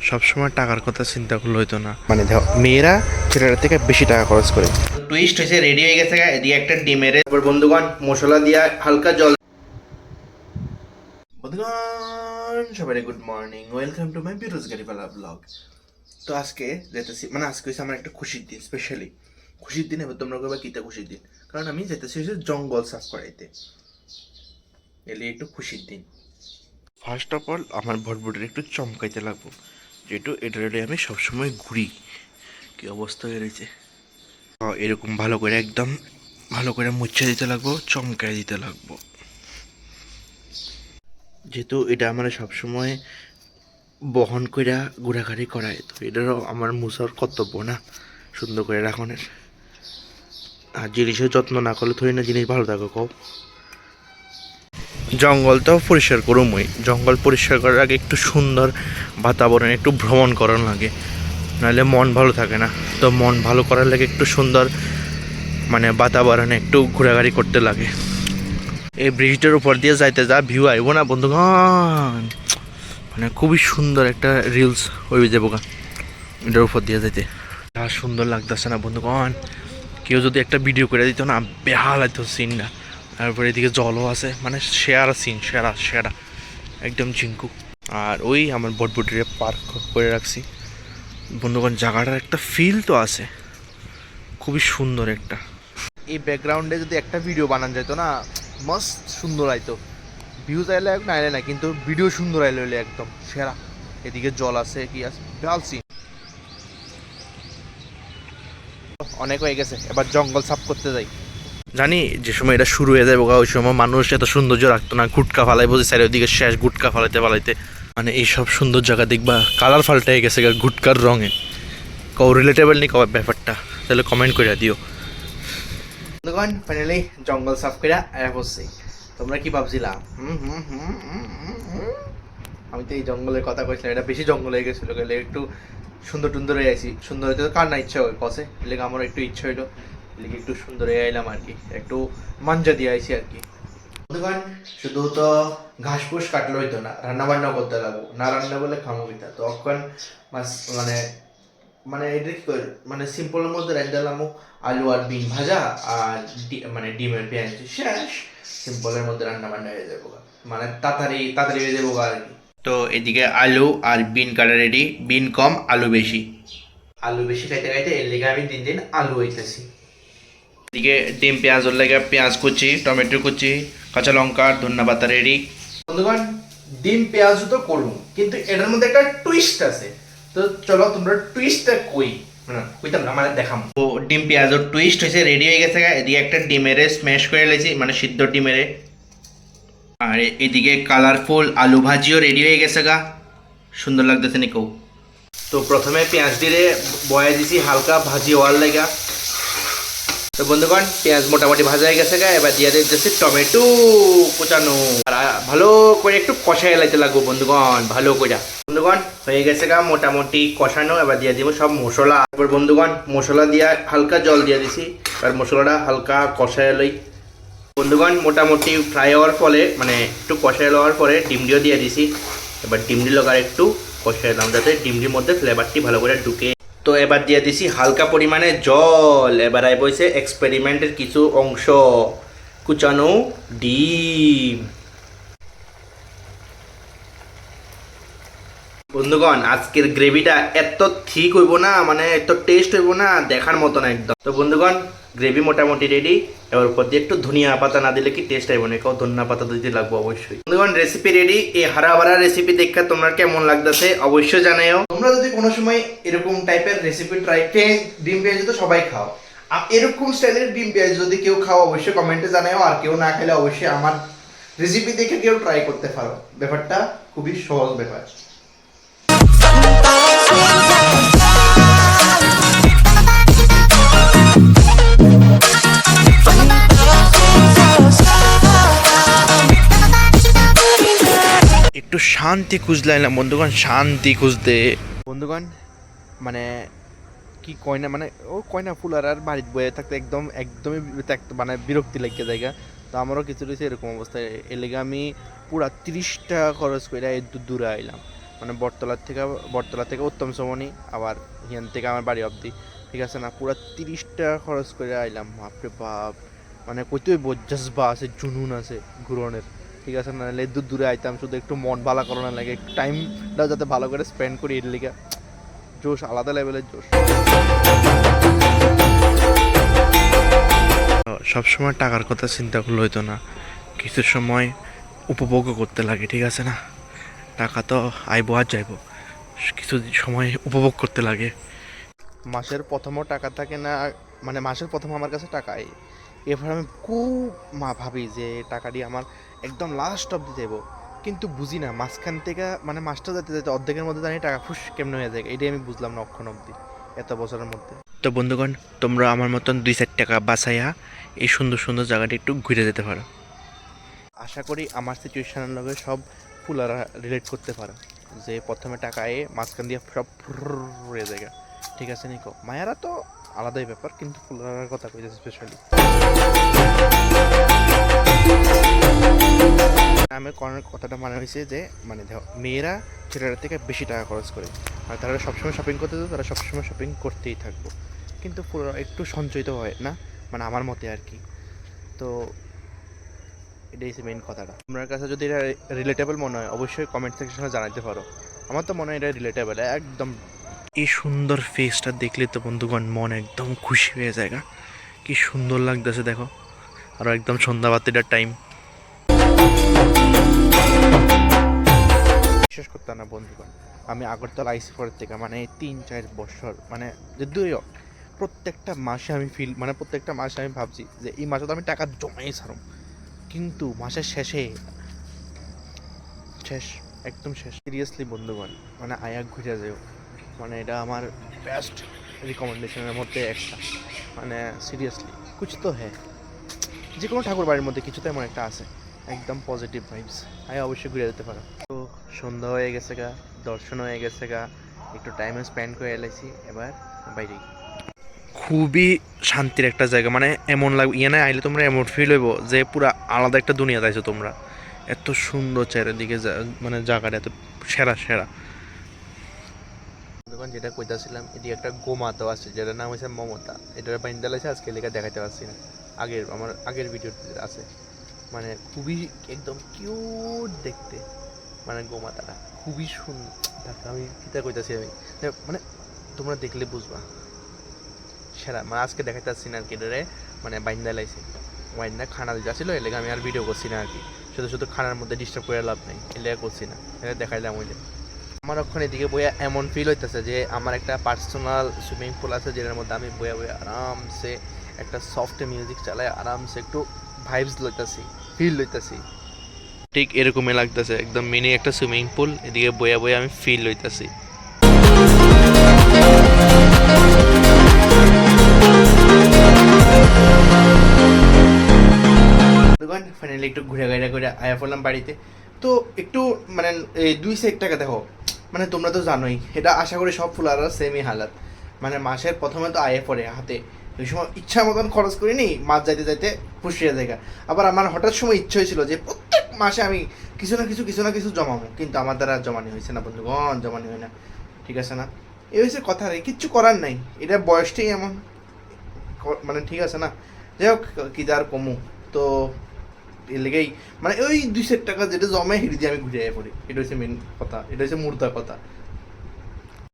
সবসময় টাকার কথা চিন্তা করলে হইতো না, মানে দেখো মেয়েরা ছেলেরা থেকে বেশি টাকা খরচ করে। টুইস্ট হয়েছে, রেডি হয়ে গেছে, এদিকে একটা ডিমের, তারপর বন্ধুগণ মশলা দিয়া হালকা জল। বন্ধুগণ সবাই good morning, welcome to my বেরোজগারি পালা ব্লগ। তো আজকে যেতেছি, মানে আজকে হচ্ছে আমার একটা খুশির দিন, স্পেশালি খুশির দিন। এবার তোমরা কইবা কিতা খুশির দিন, কারণ আমি যেতেছি হচ্ছে জঙ্গল সাফ করাইতে, এলে একটু খুশির দিন। ফার্স্ট অফ অল আমার ভটভটির একটু চমকাইতে লাগবো, যেহেতু এটা আমি সবসময় ঘুরি। কি অবস্থা হয়ে রয়েছে, এরকম ভালো করে একদম ভালো করে মুছে দিতে লাগবো, চমকাই দিতে লাগবো, যেহেতু এটা আমার সবসময় বহন করে ঘোরাঘুরি করায়, তো এটারও আমার মুছার কর্তব্য না, সুন্দর করে রাখনের। আর জিনিসের যত্ন না করলে থরি না জিনিস ভালো থাকো কও। জঙ্গলটাও পরিষ্কার করুমই, জঙ্গল পরিষ্কার করার আগে একটু সুন্দর বাতাবরণ একটু ভ্রমণ করার লাগে, নাহলে মন ভালো থাকে না। তো মন ভালো করার লাগে একটু সুন্দর মানে বাতাবরণে একটু ঘোরাঘুরি করতে লাগে। এই ব্রিজটার উপর দিয়ে যাইতে যা ভিউ আইব না বন্ধুগণ, মানে খুবই সুন্দর একটা রিলস হয়ে যাবো গা এটার উপর দিয়ে যাইতে। যা সুন্দর লাগতেছে না বন্ধুগণ, কেউ যদি একটা ভিডিও করে দিত না, বেহাল হইতো সিনটা। তারপরে এদিকে জলও আছে, মানে সেরা সিন, সেরা সেরা একদম চিঙ্কু। আর ওই আমার বটবটিরে পার্ক করে রাখছি বন্ধুগণ, জায়গাটার একটা ফিল তো আছে, খুবই সুন্দর একটা। এই ব্যাকগ্রাউন্ডে যদি একটা ভিডিও বানানো যেত না, মস্ত সুন্দর আইতো। ভিউজ আইলে না আইলে না, কিন্তু ভিডিও সুন্দর আইলে হইলে একদম সেরা। এদিকে জল আছে, কি আছে, বেহাল সিন। অনেক হয়ে গেছে, এবার জঙ্গল সাফ করতে যাই। জানি যে সময় এটা শুরু হয়ে যাবে ওই সময় মানুষ এত সৌন্দর্য রাখতো না, গুটকা ফালাই বসে স্যার ওদিকে শেষ গুটকা ফালাইতে ফালাইতে, মানে এইসব সুন্দর জায়গা দেখবা কালার পাল্টে গেছে গুটকার রঙে। কও রিলেটেবল নি কও ব্যাপারটা, তাহলে কমেন্ট করে দিও। বন্ধুগণ ফাইনালি জঙ্গল সাফ করে আয়া পড়ছি। তোমরা কি ভাবছিলা আমি তো এই জঙ্গলের কথা কইছিলাম, এটা বেশি জঙ্গল হয়ে গেছিলো, গেলে একটু সুন্দর টুন্দর হয়ে আইছি। সুন্দর হইতে কার না ইচ্ছা হয় কসে, এলাকা আমার একটু ইচ্ছা হইলো, এলাকা একটু সুন্দর হয়ে আইলাম আর কি, একটু মাঞ্জা দিয়ে আইছি আর কি। বন্ধুগণ শুধু তো ঘাস ফুস কাটলে হইতো না, রান্না বান্নাও করতে লাগবো, না রান্না বলে খামো কিতা, তখন মাছ মানে মানে এটা কি করে, মানে সিম্পলের মধ্যে রাখতে দিলাম আলু আর বিন ভাজা আর মানে ডিমের পেঁয়াজ শেষ, সিম্পলের মধ্যে রান্না বান্না হয়ে যাবো, মানে তাড়াতাড়ি তাড়াতাড়ি হয়ে যাবো আর কি। তো এদিকে আলু আর বিন কাটা রেডি, বিন কম আলু বেশি, আলু বেশি খাইতে খাইতে এর লেগে আমি দিন দিন আলু হইতেছি। এদিকে ডিম পেঁয়াজের লেগে পেঁয়াজ কুচি, টমেটো কুচি, কাঁচা লঙ্কা, ধনিয়া পাতা রেডি। বন্ধুগণ ডিম পেঁয়াজ তো করুন, কিন্তু এটার মধ্যে একটা টুইস্ট আছে, তো চলো তোমরা টুইস্টটা কই, কইতাম না মানে দেখাম। তো ডিম পেঁয়াজের টুইস্ট হয়েছে, রেডি হয়ে গেছে। এদিকে একটা ডিমেরে স্ম্যাশ করে লেছি, মানে সিদ্ধ ডিমেরে। আর এদিকে কালারফুল আলু ভাজিও রেডি হয়ে গেছে গা, সুন্দর লাগতেছে নিকো। তো প্রথমে পেঁয়াজ দিয়ে বয়া দিছি হালকা ভাজি হওয়ার লাগা। তো বন্ধুগণ পেঁয়াজ মোটামুটি ভাজা হয়ে গেছে গা, এবার দিয়ে দিতেছি টমেটো কুচানো, আর ভালো করে একটু কষাই লাইতে লাগবো বন্ধুগণ, ভালো করে। বন্ধুগণ হয়ে গেছে গা মোটামুটি কষানো, এবার দিয়ে দিব সব মশলা। তারপর বন্ধুগণ মশলা দিয়ে হালকা জল দিয়ে দিছি, এবার মশলাটা হালকা কষাই লই। বন্ধুগণ মোটামুটি ফ্রাই হওয়ার ফলে, মানে একটু কষাই লওয়ার পরে ডিমডিও দিয়ে দিছি। এবার ডিমডি লগার একটু কষাই দিলাম, যাতে ডিমডির মধ্যে ফ্লেভারটি ভালো করে ঢুকে। তো এবার দিয়ে দিছি হালকা পরিমাণে জল। এবার আই বইছে এক্সপেরিমেন্টের কিছু অংশ, কুচানো ডিম। বন্ধুগণ আজকের গ্রেভিটা এত ঠিক হইব না, মানে এত টেস্ট হইব না, দেখার মতন একদম। তো বন্ধুগণ গ্রেভি মোটামুটি রেডি, এবার উপর দিয়ে একটু ধনিয়া পাতা না দিলে কি টেস্ট আইব না, কেউ ধনিয়া পাতা দিতে লাগবে অবশ্যই। বন্ধুগণ রেসিপি রেডি। এই হারা ভরা রেসিপি দেখে তোমরা কেমন লাগতেছে অবশ্যই জানাও। তোমরা যদি কোনো সময় এরকম টাইপের রেসিপি ট্রাই, ডিম পেঁয়াজ তো সবাই খাও, এরকম স্টাইলের ডিম পেঁয়াজ যদি কেউ খাও অবশ্যই কমেন্টে জানাও। আর কেউ না খেলে অবশ্যই আমার রেসিপি দেখে কেউ ট্রাই করতে পারো, ব্যাপারটা খুবই সহজ ব্যাপার। একটু শান্তি খুঁজলাম বন্ধুগণ, শান্তি খুঁজতে বন্ধুগণ, মানে কি কয় না, মানে ও কয় না ফুলার আর বাড়িতে বয়ে থাকতে একদম একদমই মানে বিরক্তি লাগে জায়গা। তো আমারও কিছু রয়েছে এরকম অবস্থায়, এর লেগে আমি পুরা 30 টাকা খরচ করে দূরে আইলাম। মানে বটতলা থেকে উত্তম সমনি আবার হিয়ান থেকে আমার বাড়ি অবধি, ঠিক আছে না, পুরো 30 টাকা খরচ করে আইলাম। বাপরে বাপ, মানে কইতেই জজবা আছে, জুনুন আছে ঘুরনের, ঠিক আছে না, নাহলে দূর দূরে আইতাম শুধু একটু মন ভালো করানোর লাগে, একটু টাইমটা যাতে ভালো করে স্পেন্ড করি এর লিগে। জোশ, আলাদা লেভেলের জোশ। সবসময় টাকার কথা চিন্তা করলে হইতো না, কিছু সময় উপভোগও করতে লাগে, ঠিক আছে না। টাকা তো আইবো আর যাইবো, কিছু সময় উপভোগ করতে লাগে। মাসের প্রথমও টাকা থাকে না, মানে মাসের প্রথম আমার কাছে টাকা এবার আমি খুব ভাবি যে টাকাটি আমার একদম লাস্ট অব্দি যাইব, কিন্তু বুঝি না মাঝখান থেকে, মানে মাসটা যেতে যেতে অর্ধেকের মধ্যে জানি টাকা ফুস কেমন হয়ে যায়, এটাই আমি বুঝলাম না অক্ষণ অব্দি এত বছরের মধ্যে। তো বন্ধুগণ, তোমরা আমার মতন 2-4 টাকা বাঁচাইয়া এই সুন্দর সুন্দর জায়গাটি একটু ঘুরে যেতে পারো। আশা করি আমার সিচুয়েশনের লগে সব ফুলারা রিলেট করতে পারো, যে প্রথমে টাকা মাঝখান দিয়ে সব হয়ে যায়, ঠিক আছে নিকো। মায়ারা তো আলাদাই ব্যাপার, কিন্তু ফুলারার কথা কইতেছে স্পেশালি। আমি করার কথাটা মানে হয়েছে যে, মানে দেখো, মেয়েরা ছেলেরা থেকে বেশি টাকা খরচ করে, আর তারা সবসময় শপিং করতে তো তারা সবসময় শপিং করতেই থাকবো, কিন্তু ফুলারা একটু সঞ্চয়িত হয় না, মানে আমার মতে আর কি। তো এটাই হচ্ছে মেইন কথাটা। আপনার কাছে যদি এটা রিলেটেবল মনে হয় অবশ্যই কমেন্ট সেকশনে জানাতে পারো। আমার তো মনে হয় এটা রিলেটেবল একদম। এই সুন্দর ফেসটা দেখলে তো বন্ধুগণ মন একদম খুশি হয়ে যায়, কি সুন্দর লাগতেছে দেখো। আরও একদম সন্ধ্যা বাতিটার টাইম। বিশ্বাস করতাম না বন্ধুগণ, আমি আগরতলা আইসি পরের থেকে মানে 3-4 বছর, মানে যে দুইও প্রত্যেকটা মাসে আমি প্রত্যেকটা মাসে আমি ভাবছি যে এই মাসে তো আমি টাকা জমাই ছাড়ব, কিন্তু মাসের শেষে শেষ, একদম শেষ। সিরিয়াসলি বন্ধুগণ, মানে আয়া ঘুরে যাও, মানে এটা আমার বেস্ট রিকমেন্ডেশনের মধ্যে একটা। মানে সিরিয়াসলি কুছ তো হ্যাঁ, যে কোনো ঠাকুর বাড়ির মধ্যে কিছু তো এমন একটা আছে, একদম পজিটিভ ভাইবস। আয়া অবশ্যই ঘুরে যেতে পারো। তো সন্ধ্যা হয়ে গেছে গা, দর্শন হয়ে গেছে গা, একটু টাইম স্পেন্ড করে এলাইছি, এবার বাইরে। খুবই শান্তির একটা জায়গা, মানে এমন লাগবে ইয়ে না আইলে তোমরা এমন ফিল হইব যে পুরো আলাদা একটা দুনিয়া যাইছো তোমরা। এত সুন্দর চারিদিকে, মানে জায়গাটা এত সেরা সেরা। দোকান যেটা কইতাছিলাম, এটি একটা গোমাতা আছে যেটার নাম হচ্ছে মমতা, এটার বাইন্দাল আছে, আজকে লেখা দেখাতে পারছি না, আমার আগের ভিডিও আছে। মানে খুবই একদম কিউট দেখতে, মানে গোমাতাটা খুবই সুন্দর। আমি কিতা কইতাছি আমি, মানে তোমরা দেখলে বুঝবা সেরা। মানে আজকে দেখাতে পারছি না আর কি, এটারে মানে বাইন্দা লাইছি, বাইন্দা খানা দিতে আসছিল, এর লেগে আমি আর ভিডিও করছি না আর কি। শুধু শুধু খানার মধ্যে ডিস্টার্ব করে লাভ নেই, এর লেগে করছি না, এটা দেখাইলাম। ওই যে আমার ওখানে এদিকে বইয়া এমন ফিল হইতেছে যে আমার একটা পার্সোনাল সুইমিং পুল আছে, যেটার মধ্যে আমি বইয়া বইয়া আরামসে একটা সফট মিউজিক চালাই, আরামসে একটু ভাইবস লইতাছি, ফিল লইতাছি। ঠিক এরকমই লাগতেছে, একদম মিনি একটা সুইমিং পুল, এদিকে বইয়া বইয়া আমি ফিল লইতাছি। ফাইনালি একটু ঘুরে করে আয়া পড়লাম বাড়িতে। তো একটু মানে এই 2 টাকা দেখো, মানে তোমরা তো জানোই, এটা আশা করি সব ফুলারা সেমই হালাত। মানে মাসের প্রথমে তো আয়ে পড়ে হাতে, ওই সময় ইচ্ছা মতন খরচ করিনি, মাছ যাইতে যাইতে পুষিয়ে দেখা। আবার আমার হঠাৎ সময় ইচ্ছে হয়েছিল যে প্রত্যেক মাসে আমি কিছু না কিছু জমাবো, কিন্তু আমার দ্বারা জমানি হয়েছে না বন্ধুগণ, জমানি হয় না, ঠিক আছে না। এই হয়েছে কথা, রে কিচ্ছু করার নাই, এটা বয়সটাই এমন, মানে ঠিক আছে না। যাই হোক, কি যার কমু, তো এর লেগেই মানে ওই 200 টাকা যেটা জমে হিড়ি দিয়ে আমি ঘুরে পড়ি, এটা হচ্ছে মেন কথা, এটা হচ্ছে মুর্দা কথা।